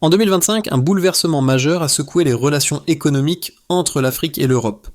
En 2025, un bouleversement majeur a secoué les relations économiques entre l'Afrique et l'Europe.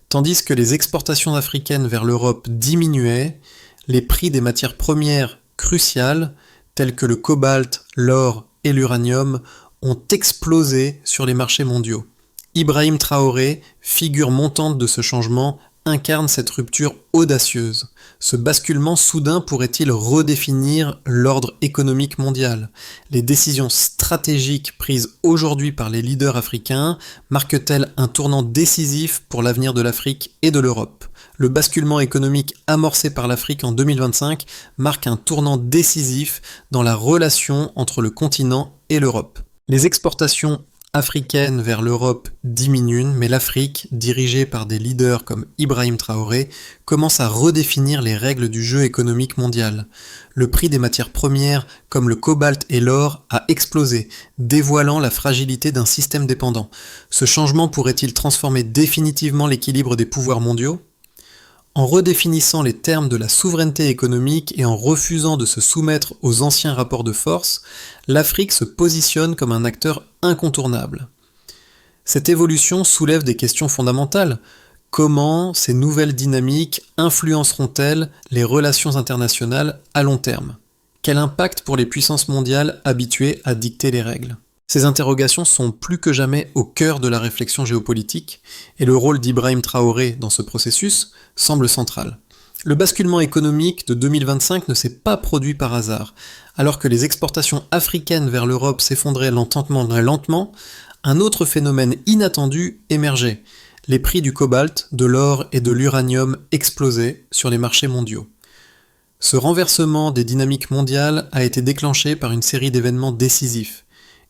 Tandis que les exportations africaines vers l'Europe diminuaient, les prix des matières premières cruciales, telles que le cobalt, l'or et l'uranium, ont explosé sur les marchés mondiaux. Ibrahim Traoré, figure montante de ce changement, incarne cette rupture audacieuse. Ce basculement soudain pourrait-il redéfinir l'ordre économique mondial ? Les décisions stratégiques prises aujourd'hui par les leaders africains marquent-elles un tournant décisif pour l'avenir de l'Afrique et de l'Europe ? Le basculement économique amorcé par l'Afrique en 2025 marque un tournant décisif dans la relation entre le continent et l'Europe. Les exportations africaines vers l'Europe diminuent, mais l'Afrique, dirigée par des leaders comme Ibrahim Traoré, commence à redéfinir les règles du jeu économique mondial. Le prix des matières premières, comme le cobalt et l'or, a explosé, dévoilant la fragilité d'un système dépendant. Ce changement pourrait-il transformer définitivement l'équilibre des pouvoirs mondiaux ? En redéfinissant les termes de la souveraineté économique et en refusant de se soumettre aux anciens rapports de force, l'Afrique se positionne comme un acteur incontournable. Cette évolution soulève des questions fondamentales. Comment ces nouvelles dynamiques influenceront-elles les relations internationales à long terme ? Quel impact pour les puissances mondiales habituées à dicter les règles ? Ces interrogations sont plus que jamais au cœur de la réflexion géopolitique, et le rôle d'Ibrahim Traoré dans ce processus semble central. Le basculement économique de 2025 ne s'est pas produit par hasard. Alors que les exportations africaines vers l'Europe s'effondraient lentement, un autre phénomène inattendu émergeait. Les prix du cobalt, de l'or et de l'uranium explosaient sur les marchés mondiaux. Ce renversement des dynamiques mondiales a été déclenché par une série d'événements décisifs.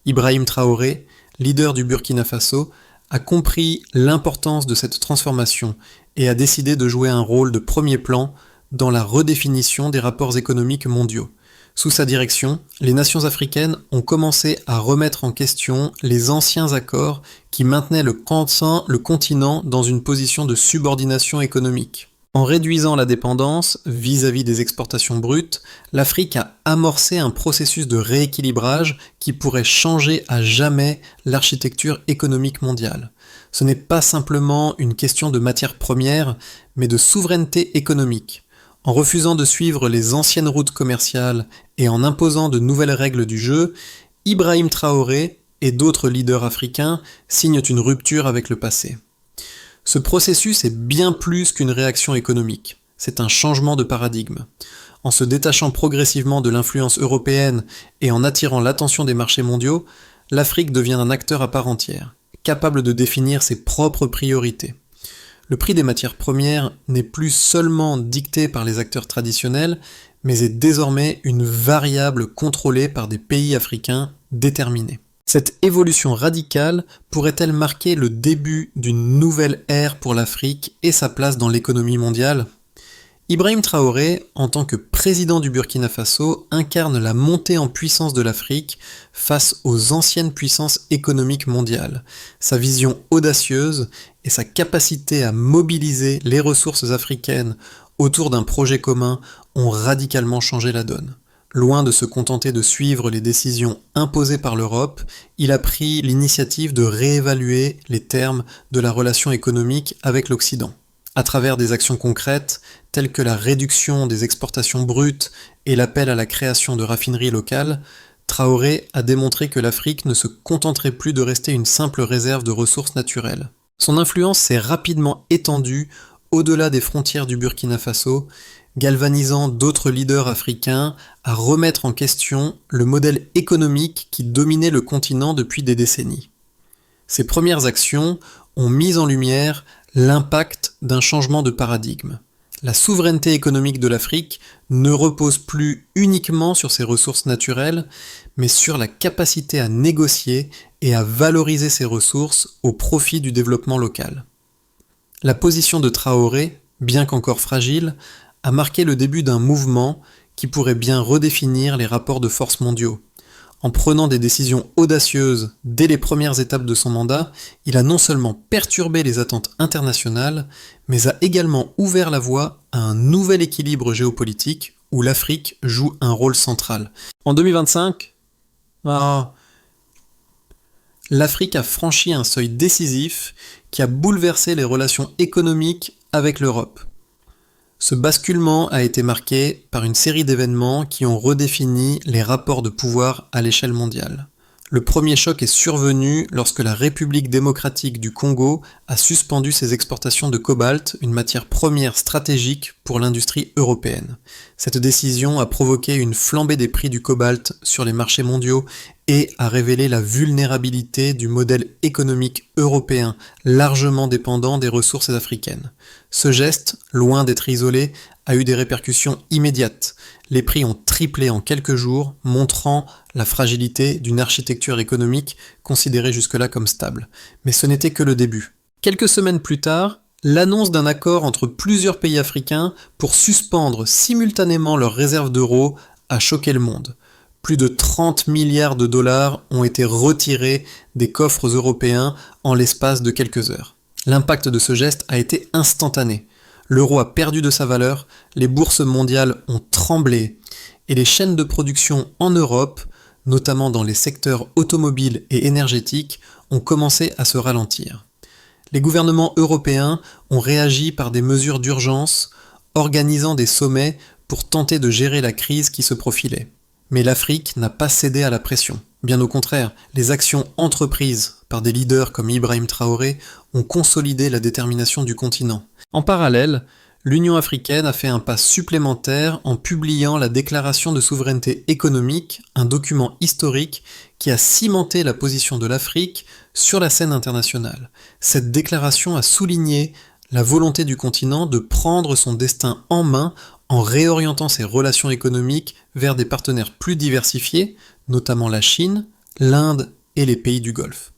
Ibrahim Traoré, leader du Burkina Faso, a compris l'importance de cette transformation et a décidé de jouer un rôle de premier plan dans la redéfinition des rapports économiques mondiaux. Sous sa direction, les nations africaines ont commencé à remettre en question les anciens accords qui maintenaient le continent dans une position de subordination économique. En réduisant la dépendance vis-à-vis des exportations brutes, l'Afrique a amorcé un processus de rééquilibrage qui pourrait changer à jamais l'architecture économique mondiale. Ce n'est pas simplement une question de matières premières, mais de souveraineté économique. En refusant de suivre les anciennes routes commerciales et en imposant de nouvelles règles du jeu, Ibrahim Traoré et d'autres leaders africains signent une rupture avec le passé. Ce processus est bien plus qu'une réaction économique, c'est un changement de paradigme. En se détachant progressivement de l'influence européenne et en attirant l'attention des marchés mondiaux, l'Afrique devient un acteur à part entière, capable de définir ses propres priorités. Le prix des matières premières n'est plus seulement dicté par les acteurs traditionnels, mais est désormais une variable contrôlée par des pays africains déterminés. Cette évolution radicale pourrait-elle marquer le début d'une nouvelle ère pour l'Afrique et sa place dans l'économie mondiale ? Ibrahim Traoré, en tant que président du Burkina Faso, incarne la montée en puissance de l'Afrique face aux anciennes puissances économiques mondiales. Sa vision audacieuse et sa capacité à mobiliser les ressources africaines autour d'un projet commun ont radicalement changé la donne. Loin de se contenter de suivre les décisions imposées par l'Europe, il a pris l'initiative de réévaluer les termes de la relation économique avec l'Occident. À travers des actions concrètes, telles que la réduction des exportations brutes et l'appel à la création de raffineries locales, Traoré a démontré que l'Afrique ne se contenterait plus de rester une simple réserve de ressources naturelles. Son influence s'est rapidement étendue au-delà des frontières du Burkina Faso, galvanisant d'autres leaders africains à remettre en question le modèle économique qui dominait le continent depuis des décennies. Ces premières actions ont mis en lumière l'impact d'un changement de paradigme. La souveraineté économique de l'Afrique ne repose plus uniquement sur ses ressources naturelles, mais sur la capacité à négocier et à valoriser ces ressources au profit du développement local. La position de Traoré, bien qu'encore fragile, a marqué le début d'un mouvement qui pourrait bien redéfinir les rapports de force mondiaux. En prenant des décisions audacieuses dès les premières étapes de son mandat, il a non seulement perturbé les attentes internationales, mais a également ouvert la voie à un nouvel équilibre géopolitique où l'Afrique joue un rôle central. En 2025, l'Afrique a franchi un seuil décisif qui a bouleversé les relations économiques avec l'Europe. Ce basculement a été marqué par une série d'événements qui ont redéfini les rapports de pouvoir à l'échelle mondiale. Le premier choc est survenu lorsque la République démocratique du Congo a suspendu ses exportations de cobalt, une matière première stratégique pour l'industrie européenne. Cette décision a provoqué une flambée des prix du cobalt sur les marchés mondiaux et a révélé la vulnérabilité du modèle économique européen, largement dépendant des ressources africaines. Ce geste, loin d'être isolé, a eu des répercussions immédiates. Les prix ont triplé en quelques jours, montrant la fragilité d'une architecture économique considérée jusque-là comme stable. Mais ce n'était que le début. Quelques semaines plus tard, l'annonce d'un accord entre plusieurs pays africains pour suspendre simultanément leurs réserves d'euros a choqué le monde. Plus de 30 milliards de dollars ont été retirés des coffres européens en l'espace de quelques heures. L'impact de ce geste a été instantané. L'euro a perdu de sa valeur, les bourses mondiales ont tremblé et les chaînes de production en Europe, notamment dans les secteurs automobiles et énergétiques, ont commencé à se ralentir. Les gouvernements européens ont réagi par des mesures d'urgence, organisant des sommets pour tenter de gérer la crise qui se profilait. Mais l'Afrique n'a pas cédé à la pression. Bien au contraire, les actions entreprises par des leaders comme Ibrahim Traoré ont consolidé la détermination du continent. En parallèle, l'Union africaine a fait un pas supplémentaire en publiant la déclaration de souveraineté économique, un document historique qui a cimenté la position de l'Afrique sur la scène internationale. Cette déclaration a souligné la volonté du continent de prendre son destin en main en réorientant ses relations économiques vers des partenaires plus diversifiés, notamment la Chine, l'Inde et les pays du Golfe.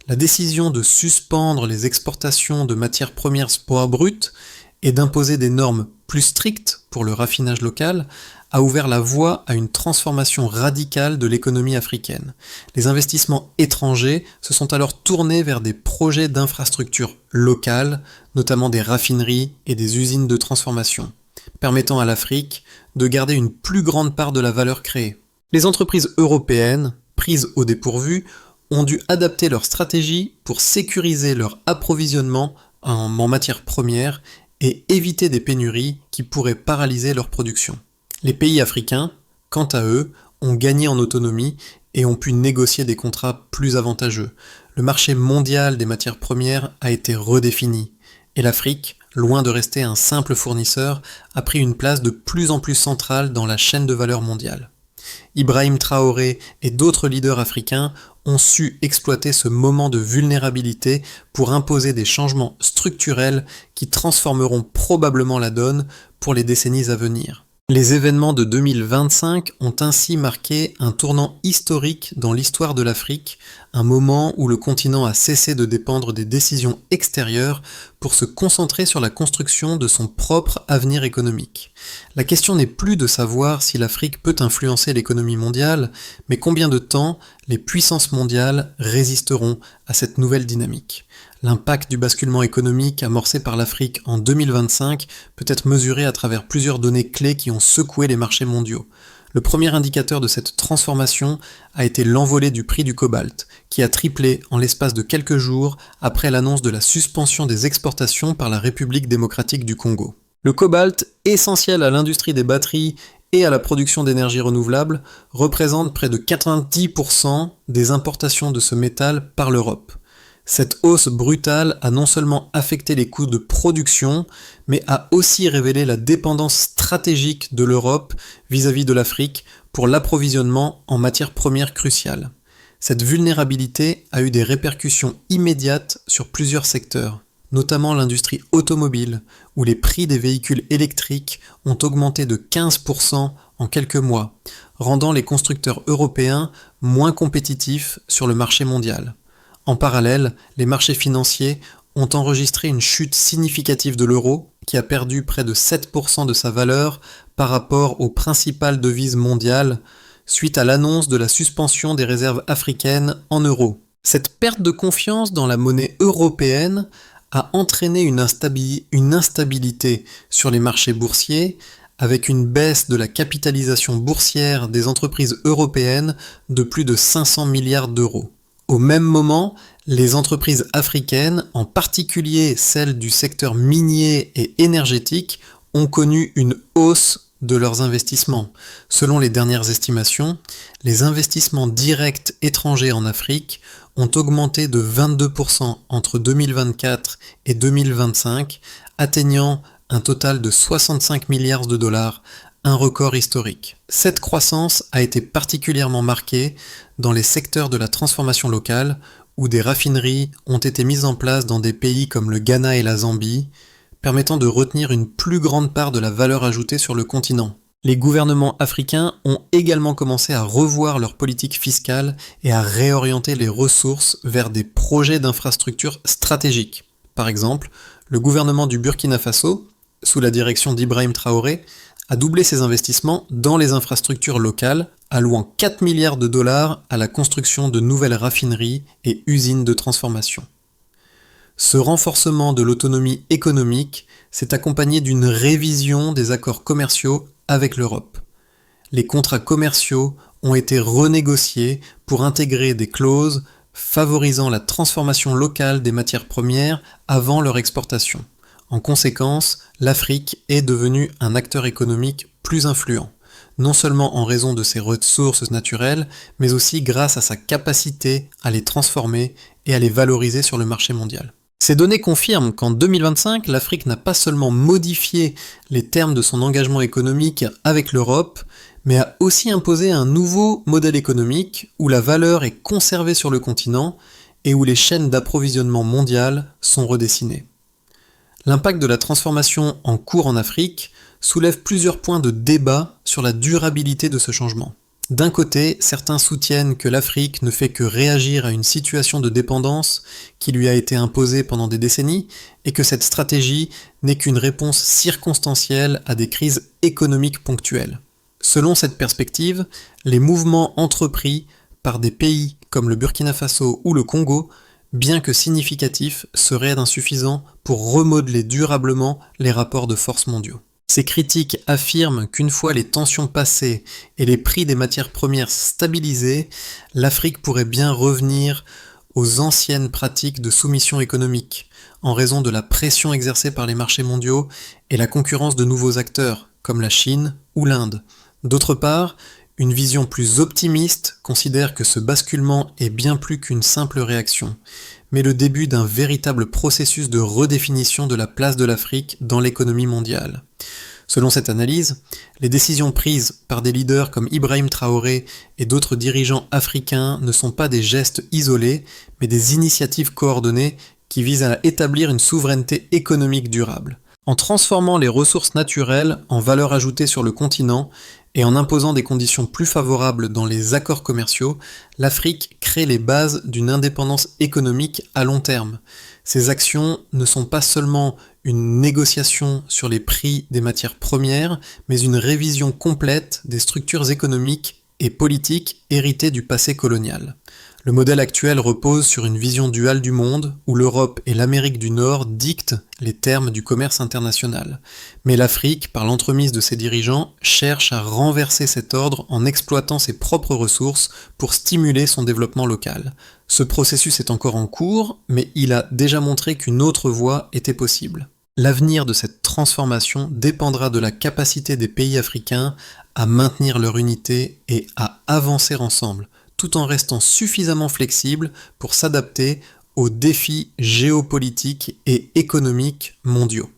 La décision de suspendre les exportations de matières premières bois brutes et d'imposer des normes plus strictes pour le raffinage local a ouvert la voie à une transformation radicale de l'économie africaine. Les investissements étrangers se sont alors tournés vers des projets d'infrastructures locales, notamment des raffineries et des usines de transformation, permettant à l'Afrique de garder une plus grande part de la valeur créée. Les entreprises européennes, prises au dépourvu, ont dû adapter leur stratégie pour sécuriser leur approvisionnement en matières premières et éviter des pénuries qui pourraient paralyser leur production. Les pays africains, quant à eux, ont gagné en autonomie et ont pu négocier des contrats plus avantageux. Le marché mondial des matières premières a été redéfini et l'Afrique, loin de rester un simple fournisseur, a pris une place de plus en plus centrale dans la chaîne de valeur mondiale. Ibrahim Traoré et d'autres leaders africains ont su exploiter ce moment de vulnérabilité pour imposer des changements structurels qui transformeront probablement la donne pour les décennies à venir. Les événements de 2025 ont ainsi marqué un tournant historique dans l'histoire de l'Afrique, un moment où le continent a cessé de dépendre des décisions extérieures pour se concentrer sur la construction de son propre avenir économique. La question n'est plus de savoir si l'Afrique peut influencer l'économie mondiale, mais combien de temps les puissances mondiales résisteront à cette nouvelle dynamique. L'impact du basculement économique amorcé par l'Afrique en 2025 peut être mesuré à travers plusieurs données clés qui ont secoué les marchés mondiaux. Le premier indicateur de cette transformation a été l'envolée du prix du cobalt, qui a triplé en l'espace de quelques jours après l'annonce de la suspension des exportations par la République démocratique du Congo. Le cobalt, essentiel à l'industrie des batteries et à la production d'énergie renouvelable, représente près de 90% des importations de ce métal par l'Europe. Cette hausse brutale a non seulement affecté les coûts de production, mais a aussi révélé la dépendance stratégique de l'Europe vis-à-vis de l'Afrique pour l'approvisionnement en matières premières cruciales. Cette vulnérabilité a eu des répercussions immédiates sur plusieurs secteurs, notamment l'industrie automobile, où les prix des véhicules électriques ont augmenté de 15% en quelques mois, rendant les constructeurs européens moins compétitifs sur le marché mondial. En parallèle, les marchés financiers ont enregistré une chute significative de l'euro, qui a perdu près de 7% de sa valeur par rapport aux principales devises mondiales, suite à l'annonce de la suspension des réserves africaines en euros. Cette perte de confiance dans la monnaie européenne a entraîné une instabilité sur les marchés boursiers, avec une baisse de la capitalisation boursière des entreprises européennes de plus de 500 milliards d'euros. Au même moment, les entreprises africaines, en particulier celles du secteur minier et énergétique, ont connu une hausse de leurs investissements. Selon les dernières estimations, les investissements directs étrangers en Afrique ont augmenté de 22% entre 2024 et 2025, atteignant un total de 65 milliards de dollars, un record historique. Cette croissance a été particulièrement marquée dans les secteurs de la transformation locale, où des raffineries ont été mises en place dans des pays comme le Ghana et la Zambie, permettant de retenir une plus grande part de la valeur ajoutée sur le continent. Les gouvernements africains ont également commencé à revoir leur politique fiscale et à réorienter les ressources vers des projets d'infrastructures stratégiques. Par exemple, le gouvernement du Burkina Faso, sous la direction d'Ibrahim Traoré, a doublé ses investissements dans les infrastructures locales, allouant 4 milliards de dollars à la construction de nouvelles raffineries et usines de transformation. Ce renforcement de l'autonomie économique s'est accompagné d'une révision des accords commerciaux avec l'Europe. Les contrats commerciaux ont été renégociés pour intégrer des clauses favorisant la transformation locale des matières premières avant leur exportation. En conséquence, l'Afrique est devenue un acteur économique plus influent, non seulement en raison de ses ressources naturelles, mais aussi grâce à sa capacité à les transformer et à les valoriser sur le marché mondial. Ces données confirment qu'en 2025, l'Afrique n'a pas seulement modifié les termes de son engagement économique avec l'Europe, mais a aussi imposé un nouveau modèle économique où la valeur est conservée sur le continent et où les chaînes d'approvisionnement mondiales sont redessinées. L'impact de la transformation en cours en Afrique soulève plusieurs points de débat sur la durabilité de ce changement. D'un côté, certains soutiennent que l'Afrique ne fait que réagir à une situation de dépendance qui lui a été imposée pendant des décennies et que cette stratégie n'est qu'une réponse circonstancielle à des crises économiques ponctuelles. Selon cette perspective, les mouvements entrepris par des pays comme le Burkina Faso ou le Congo, bien que significatifs, seraient insuffisants pour remodeler durablement les rapports de force mondiaux. Ces critiques affirment qu'une fois les tensions passées et les prix des matières premières stabilisés, l'Afrique pourrait bien revenir aux anciennes pratiques de soumission économique, en raison de la pression exercée par les marchés mondiaux et la concurrence de nouveaux acteurs, comme la Chine ou l'Inde. D'autre part, une vision plus optimiste considère que ce basculement est bien plus qu'une simple réaction, mais le début d'un véritable processus de redéfinition de la place de l'Afrique dans l'économie mondiale. Selon cette analyse, les décisions prises par des leaders comme Ibrahim Traoré et d'autres dirigeants africains ne sont pas des gestes isolés, mais des initiatives coordonnées qui visent à établir une souveraineté économique durable. En transformant les ressources naturelles en valeur ajoutée sur le continent et en imposant des conditions plus favorables dans les accords commerciaux, l'Afrique crée les bases d'une indépendance économique à long terme. Ces actions ne sont pas seulement une négociation sur les prix des matières premières, mais une révision complète des structures économiques et politiques héritées du passé colonial. Le modèle actuel repose sur une vision duale du monde, où l'Europe et l'Amérique du Nord dictent les termes du commerce international. Mais l'Afrique, par l'entremise de ses dirigeants, cherche à renverser cet ordre en exploitant ses propres ressources pour stimuler son développement local. Ce processus est encore en cours, mais il a déjà montré qu'une autre voie était possible. L'avenir de cette transformation dépendra de la capacité des pays africains à maintenir leur unité et à avancer ensemble, tout en restant suffisamment flexible pour s'adapter aux défis géopolitiques et économiques mondiaux.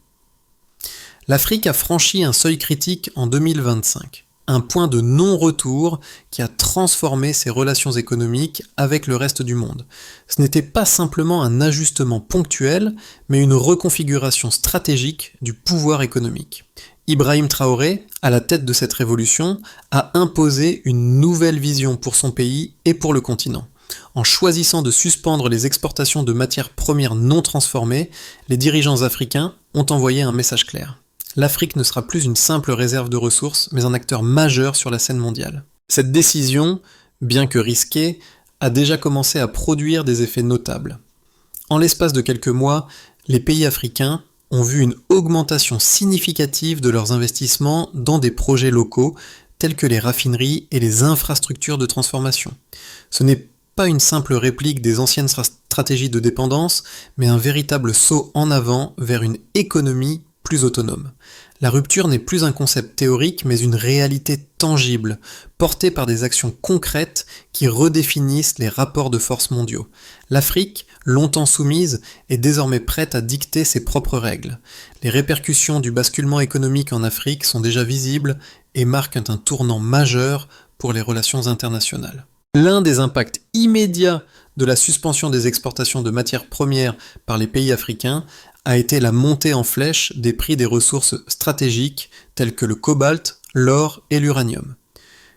L'Afrique a franchi un seuil critique en 2025, un point de non-retour qui a transformé ses relations économiques avec le reste du monde. Ce n'était pas simplement un ajustement ponctuel, mais une reconfiguration stratégique du pouvoir économique. Ibrahim Traoré, à la tête de cette révolution, a imposé une nouvelle vision pour son pays et pour le continent. En choisissant de suspendre les exportations de matières premières non transformées, les dirigeants africains ont envoyé un message clair. L'Afrique ne sera plus une simple réserve de ressources, mais un acteur majeur sur la scène mondiale. Cette décision, bien que risquée, a déjà commencé à produire des effets notables. En l'espace de quelques mois, les pays africains ont vu une augmentation significative de leurs investissements dans des projets locaux tels que les raffineries et les infrastructures de transformation. Ce n'est pas une simple réplique des anciennes stratégies de dépendance, mais un véritable saut en avant vers une économie plus autonome. La rupture n'est plus un concept théorique, mais une réalité tangible, portée par des actions concrètes qui redéfinissent les rapports de force mondiaux. L'Afrique, longtemps soumise, est désormais prête à dicter ses propres règles. Les répercussions du basculement économique en Afrique sont déjà visibles et marquent un tournant majeur pour les relations internationales. L'un des impacts immédiats de la suspension des exportations de matières premières par les pays africains a été la montée en flèche des prix des ressources stratégiques telles que le cobalt, l'or et l'uranium.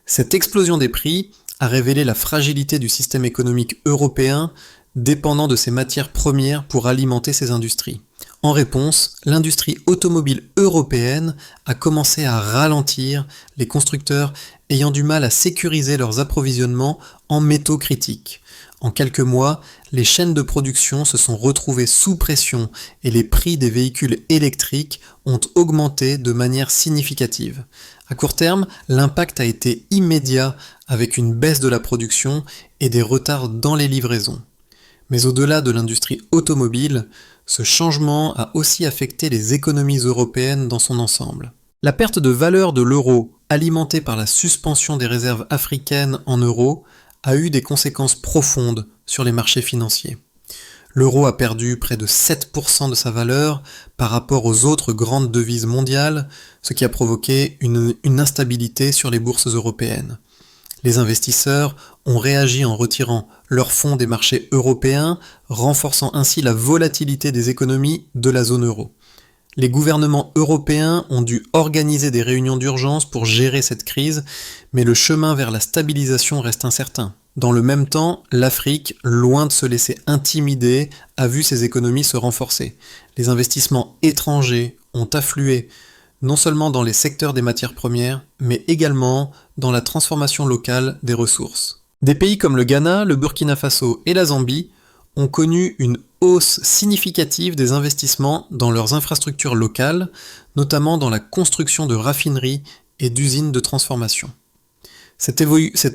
Cette explosion des prix a révélé la fragilité du système économique européen dépendant de ces matières premières pour alimenter ses industries. En réponse, l'industrie automobile européenne a commencé à ralentir, les constructeurs ayant du mal à sécuriser leurs approvisionnements en métaux critiques. En quelques mois, les chaînes de production se sont retrouvées sous pression et les prix des véhicules électriques ont augmenté de manière significative. À court terme, l'impact a été immédiat avec une baisse de la production et des retards dans les livraisons. Mais au-delà de l'industrie automobile, ce changement a aussi affecté les économies européennes dans son ensemble. La perte de valeur de l'euro, alimentée par la suspension des réserves africaines en euros, a eu des conséquences profondes sur les marchés financiers. L'euro a perdu près de 7% de sa valeur par rapport aux autres grandes devises mondiales, ce qui a provoqué une instabilité sur les bourses européennes. Les investisseurs ont réagi en retirant leurs fonds des marchés européens, renforçant ainsi la volatilité des économies de la zone euro. Les gouvernements européens ont dû organiser des réunions d'urgence pour gérer cette crise, mais le chemin vers la stabilisation reste incertain. Dans le même temps, l'Afrique, loin de se laisser intimider, a vu ses économies se renforcer. Les investissements étrangers ont afflué non seulement dans les secteurs des matières premières, mais également dans la transformation locale des ressources. Des pays comme le Ghana, le Burkina Faso et la Zambie ont connu une hausse significative des investissements dans leurs infrastructures locales, notamment dans la construction de raffineries et d'usines de transformation. Cette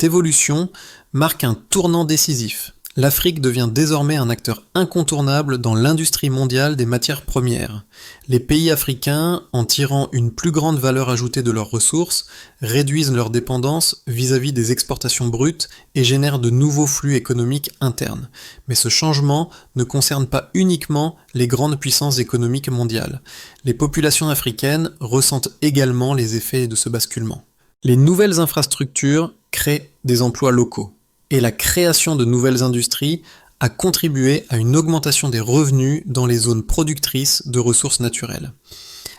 évolution marque un tournant décisif. L'Afrique devient désormais un acteur incontournable dans l'industrie mondiale des matières premières. Les pays africains, en tirant une plus grande valeur ajoutée de leurs ressources, réduisent leur dépendance vis-à-vis des exportations brutes et génèrent de nouveaux flux économiques internes. Mais ce changement ne concerne pas uniquement les grandes puissances économiques mondiales. Les populations africaines ressentent également les effets de ce basculement. Les nouvelles infrastructures créent des emplois locaux. Et la création de nouvelles industries a contribué à une augmentation des revenus dans les zones productrices de ressources naturelles.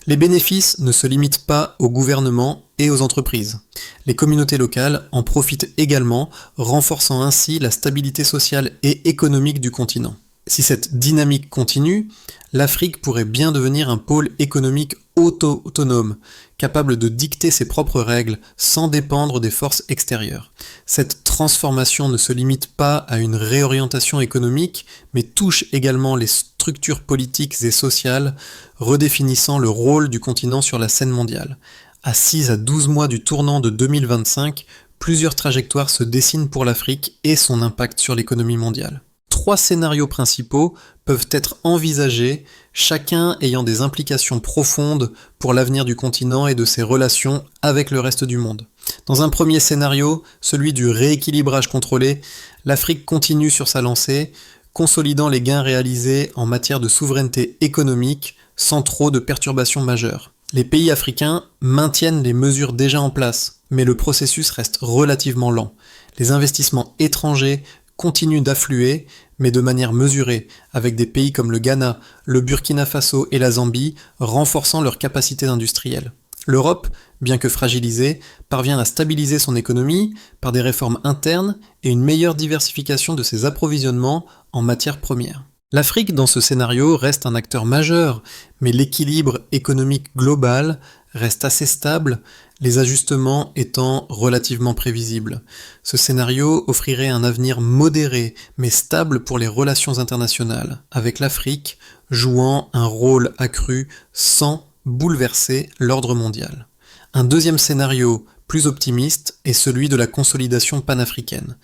Les bénéfices ne se limitent pas aux gouvernements et aux entreprises. Les communautés locales en profitent également, renforçant ainsi la stabilité sociale et économique du continent. Si cette dynamique continue, l'Afrique pourrait bien devenir un pôle économique autonome, capable de dicter ses propres règles sans dépendre des forces extérieures. Cette transformation ne se limite pas à une réorientation économique, mais touche également les structures politiques et sociales, redéfinissant le rôle du continent sur la scène mondiale. À 6 à 12 mois du tournant de 2025, plusieurs trajectoires se dessinent pour l'Afrique et son impact sur l'économie mondiale. 3 scénarios principaux peuvent être envisagés, chacun ayant des implications profondes pour l'avenir du continent et de ses relations avec le reste du monde. Dans un premier scénario, celui du rééquilibrage contrôlé, l'Afrique continue sur sa lancée, consolidant les gains réalisés en matière de souveraineté économique sans trop de perturbations majeures. Les pays africains maintiennent les mesures déjà en place, mais le processus reste relativement lent. Les investissements étrangers continuent d'affluer, mais de manière mesurée, avec des pays comme le Ghana, le Burkina Faso et la Zambie renforçant leurs capacités industrielles. L'Europe, bien que fragilisée, parvient à stabiliser son économie par des réformes internes et une meilleure diversification de ses approvisionnements en matières premières. L'Afrique, dans ce scénario, reste un acteur majeur, mais l'équilibre économique global reste assez stable, les ajustements étant relativement prévisibles. Ce scénario offrirait un avenir modéré mais stable pour les relations internationales, avec l'Afrique jouant un rôle accru sans bouleverser l'ordre mondial. Un deuxième scénario, plus optimiste est celui de la consolidation panafricaine.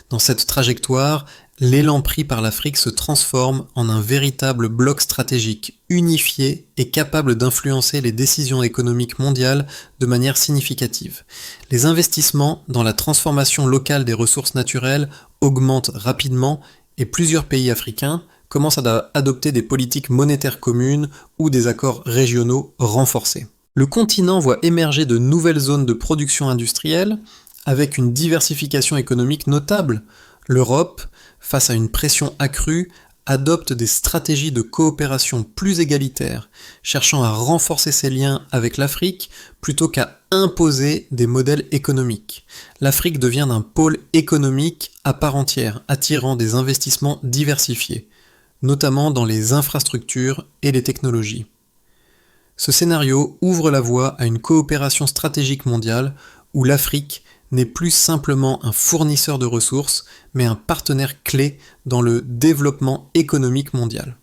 Dans cette trajectoire, l'élan pris par l'Afrique se transforme en un véritable bloc stratégique, unifié et capable d'influencer les décisions économiques mondiales de manière significative. Les investissements dans la transformation locale des ressources naturelles augmentent rapidement et plusieurs pays africains commencent à adopter des politiques monétaires communes ou des accords régionaux renforcés. Le continent voit émerger de nouvelles zones de production industrielle avec une diversification économique notable. L'Europe, face à une pression accrue, adopte des stratégies de coopération plus égalitaires, cherchant à renforcer ses liens avec l'Afrique plutôt qu'à imposer des modèles économiques. L'Afrique devient un pôle économique à part entière, attirant des investissements diversifiés, notamment dans les infrastructures et les technologies. Ce scénario ouvre la voie à une coopération stratégique mondiale où l'Afrique n'est plus simplement un fournisseur de ressources, mais un partenaire clé dans le développement économique mondial.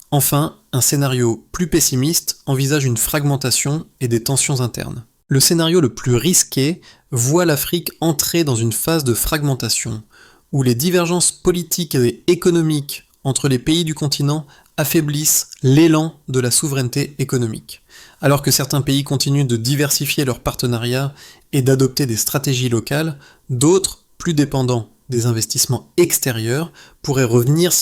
Enfin, un scénario plus pessimiste envisage une fragmentation et des tensions internes. Le scénario le plus risqué voit l'Afrique entrer dans une phase de fragmentation, où les divergences politiques et économiques entre les pays du continent affaiblissent l'élan de la souveraineté économique. Alors que certains pays continuent de diversifier leurs partenariats et d'adopter des stratégies locales, d'autres, plus dépendants des investissements extérieurs, pourraient revenir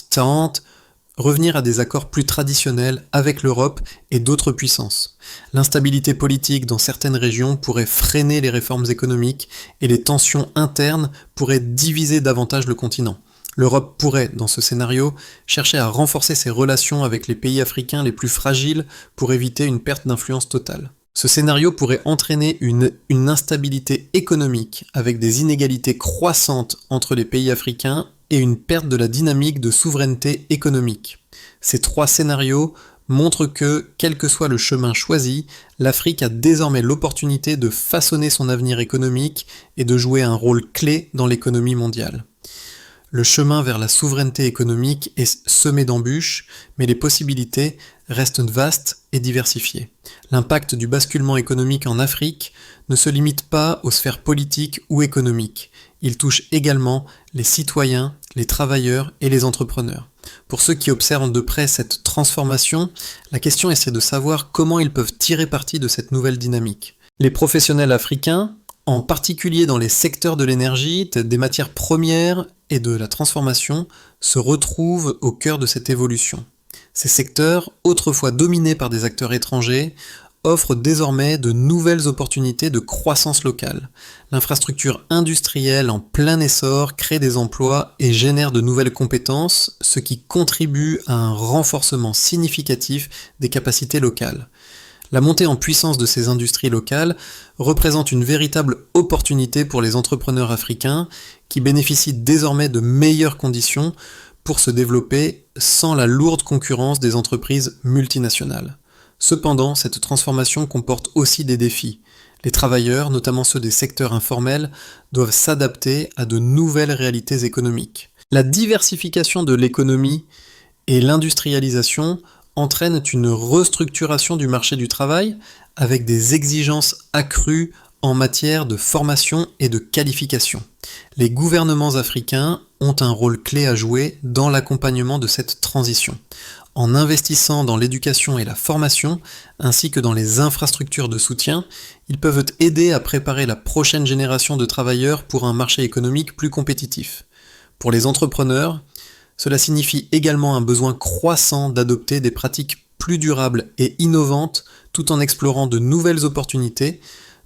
à des accords plus traditionnels avec l'Europe et d'autres puissances. L'instabilité politique dans certaines régions pourrait freiner les réformes économiques et les tensions internes pourraient diviser davantage le continent. L'Europe pourrait, dans ce scénario, chercher à renforcer ses relations avec les pays africains les plus fragiles pour éviter une perte d'influence totale. Ce scénario pourrait entraîner une instabilité économique avec des inégalités croissantes entre les pays africains et une perte de la dynamique de souveraineté économique. Ces trois scénarios montrent que, quel que soit le chemin choisi, l'Afrique a désormais l'opportunité de façonner son avenir économique et de jouer un rôle clé dans l'économie mondiale. Le chemin vers la souveraineté économique est semé d'embûches, mais les possibilités restent vastes et diversifiées. L'impact du basculement économique en Afrique ne se limite pas aux sphères politiques ou économiques. Il touche également les citoyens, les travailleurs et les entrepreneurs. Pour ceux qui observent de près cette transformation, la question est de savoir comment ils peuvent tirer parti de cette nouvelle dynamique. Les professionnels africains, en particulier dans les secteurs de l'énergie, des matières premières et de la transformation, se retrouvent au cœur de cette évolution. Ces secteurs, autrefois dominés par des acteurs étrangers, offrent désormais de nouvelles opportunités de croissance locale. L'infrastructure industrielle en plein essor crée des emplois et génère de nouvelles compétences, ce qui contribue à un renforcement significatif des capacités locales. La montée en puissance de ces industries locales représente une véritable opportunité pour les entrepreneurs africains qui bénéficient désormais de meilleures conditions pour se développer sans la lourde concurrence des entreprises multinationales. Cependant, cette transformation comporte aussi des défis. Les travailleurs, notamment ceux des secteurs informels, doivent s'adapter à de nouvelles réalités économiques. La diversification de l'économie et l'industrialisation entraînent une restructuration du marché du travail avec des exigences accrues en matière de formation et de qualification. Les gouvernements africains ont un rôle clé à jouer dans l'accompagnement de cette transition. En investissant dans l'éducation et la formation, ainsi que dans les infrastructures de soutien, ils peuvent aider à préparer la prochaine génération de travailleurs pour un marché économique plus compétitif. Pour les entrepreneurs, cela signifie également un besoin croissant d'adopter des pratiques plus durables et innovantes tout en explorant de nouvelles opportunités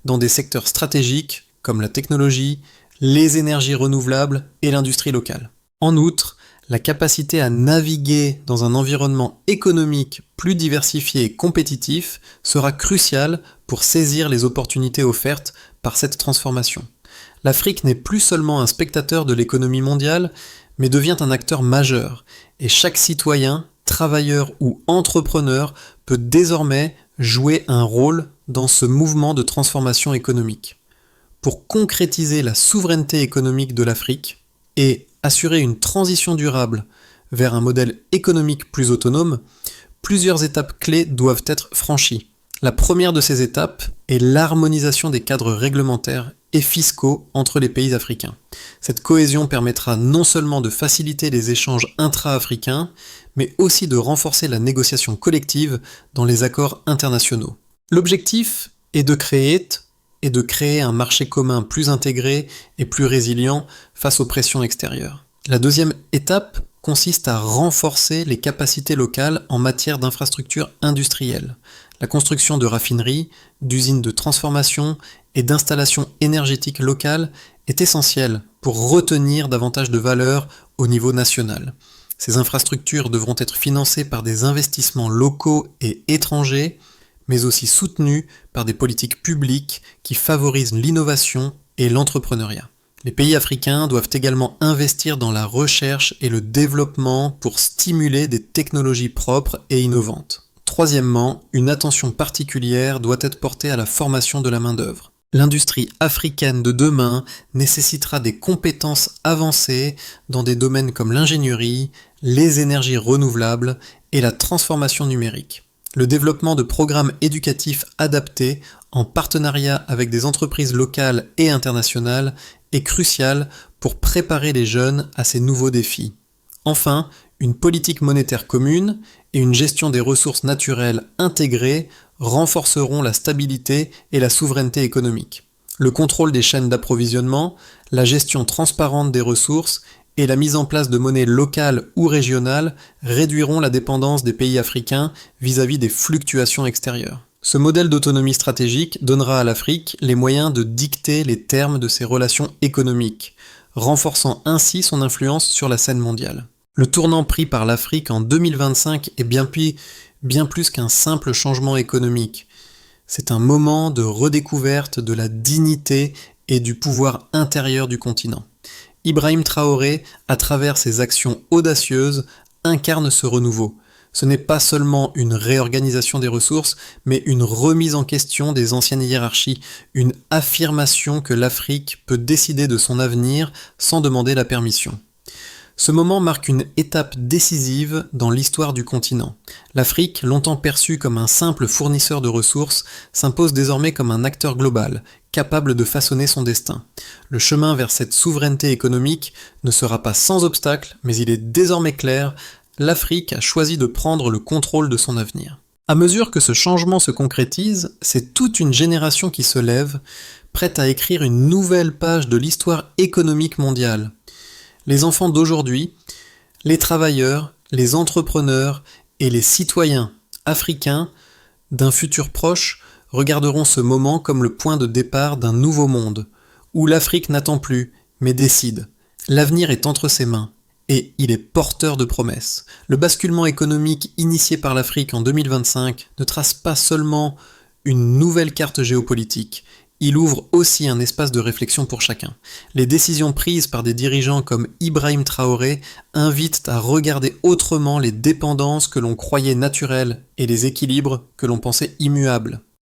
dans des secteurs stratégiques comme la technologie, les énergies renouvelables et l'industrie locale. En outre, la capacité à naviguer dans un environnement économique plus diversifié et compétitif sera cruciale pour saisir les opportunités offertes par cette transformation. L'Afrique n'est plus seulement un spectateur de l'économie mondiale, mais devient un acteur majeur, et chaque citoyen, travailleur ou entrepreneur peut désormais jouer un rôle dans ce mouvement de transformation économique. Pour concrétiser la souveraineté économique de l'Afrique et assurer une transition durable vers un modèle économique plus autonome, plusieurs étapes clés doivent être franchies. La première de ces étapes est l'harmonisation des cadres réglementaires et fiscaux entre les pays africains. Cette cohésion permettra non seulement de faciliter les échanges intra-africains, mais aussi de renforcer la négociation collective dans les accords internationaux. L'objectif est de créer un marché commun plus intégré et plus résilient face aux pressions extérieures. La deuxième étape consiste à renforcer les capacités locales en matière d'infrastructures industrielles. La construction de raffineries, d'usines de transformation et d'installations énergétiques locales est essentielle pour retenir davantage de valeur au niveau national. Ces infrastructures devront être financées par des investissements locaux et étrangers, mais aussi soutenues par des politiques publiques qui favorisent l'innovation et l'entrepreneuriat. Les pays africains doivent également investir dans la recherche et le développement pour stimuler des technologies propres et innovantes. Troisièmement, une attention particulière doit être portée à la formation de la main-d'œuvre. L'industrie africaine de demain nécessitera des compétences avancées dans des domaines comme l'ingénierie, les énergies renouvelables et la transformation numérique. Le développement de programmes éducatifs adaptés en partenariat avec des entreprises locales et internationales est crucial pour préparer les jeunes à ces nouveaux défis. Enfin, une politique monétaire commune et une gestion des ressources naturelles intégrées renforceront la stabilité et la souveraineté économique. Le contrôle des chaînes d'approvisionnement, la gestion transparente des ressources et la mise en place de monnaies locales ou régionales réduiront la dépendance des pays africains vis-à-vis des fluctuations extérieures. Ce modèle d'autonomie stratégique donnera à l'Afrique les moyens de dicter les termes de ses relations économiques, renforçant ainsi son influence sur la scène mondiale. Le tournant pris par l'Afrique en 2025 est bien plus qu'un simple changement économique. C'est un moment de redécouverte de la dignité et du pouvoir intérieur du continent. Ibrahim Traoré, à travers ses actions audacieuses, incarne ce renouveau. Ce n'est pas seulement une réorganisation des ressources, mais une remise en question des anciennes hiérarchies, une affirmation que l'Afrique peut décider de son avenir sans demander la permission. Ce moment marque une étape décisive dans l'histoire du continent. L'Afrique, longtemps perçue comme un simple fournisseur de ressources, s'impose désormais comme un acteur global, capable de façonner son destin. Le chemin vers cette souveraineté économique ne sera pas sans obstacle, mais il est désormais clair, l'Afrique a choisi de prendre le contrôle de son avenir. À mesure que ce changement se concrétise, c'est toute une génération qui se lève, prête à écrire une nouvelle page de l'histoire économique mondiale. Les enfants d'aujourd'hui, les travailleurs, les entrepreneurs et les citoyens africains d'un futur proche regarderont ce moment comme le point de départ d'un nouveau monde, où l'Afrique n'attend plus, mais décide. L'avenir est entre ses mains, et il est porteur de promesses. Le basculement économique initié par l'Afrique en 2025 ne trace pas seulement une nouvelle carte géopolitique, il ouvre aussi un espace de réflexion pour chacun. Les décisions prises par des dirigeants comme Ibrahim Traoré invitent à regarder autrement les dépendances que l'on croyait naturelles et les équilibres que l'on pensait immuables.